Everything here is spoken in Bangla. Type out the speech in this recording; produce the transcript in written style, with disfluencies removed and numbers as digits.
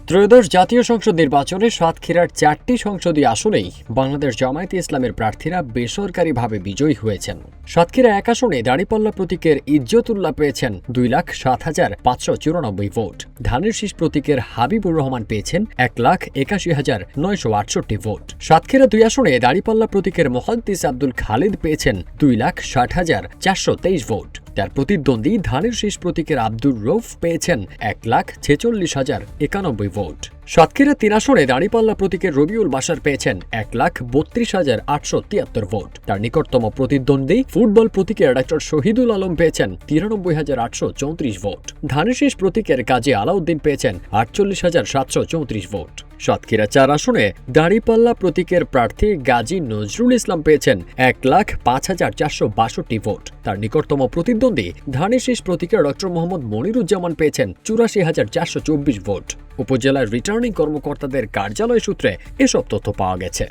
ত্রয়োদশ জাতীয় সংসদ নির্বাচনে সাতক্ষীরার 4টি সংসদীয় আসনেই বাংলাদেশ জামায়াতে ইসলামের প্রার্থীরা বেসরকারিভাবে বিজয়ী হয়েছেন। সাতক্ষীরা 1 আসনে দাঁড়িপাল্লা প্রতীকের ইজ্জতুল্লাহ পেয়েছেন 2,07,594 ভোট। ধানের শীষ প্রতীকের হাবিবুর রহমান পেয়েছেন 1,81,968 ভোট। সাতক্ষীরা 2 আসনে দাঁড়িপাল্লা প্রতীকের মুহাদ্দিস আব্দুল খালিদ পেয়েছেন 2,60,423 ভোট। তার প্রতিদ্বন্দ্বী ধানের শীষ প্রতীকের আব্দুর রৌফ পেয়েছেন 1,46,091 ভোট। সাতক্ষীরা 3 আসনে দাঁড়িপাল্লা প্রতীকের রবিউল বাশার পেয়েছেন 1,32,873 ভোট। তার নিকটতম প্রতিদ্বন্দ্বী ফুটবল প্রতীকের ডক্টর শহীদুল আলম পেয়েছেন 93,834 ভোট। ধানের শীষ প্রতীকের কাজী আলাউদ্দিন পেয়েছেন 48,734 ভোট। সাতক্ষীরা 4 আসনে দাঁড়িপাল্লা প্রতীকের প্রার্থী গাজী নজরুল ইসলাম পেয়েছেন 1,05,462 ভোট। তার নিকটতম প্রতিদ্বন্দ্বী ধানের শীষ প্রতীকের ডক্টর মোহাম্মদ মনিরুজ্জামান পেয়েছেন 84,424 ভোট। উপজেলার রিটার্নিং কর্মকর্তাদের কার্যালয় সূত্রে এসব তথ্য পাওয়া গেছে।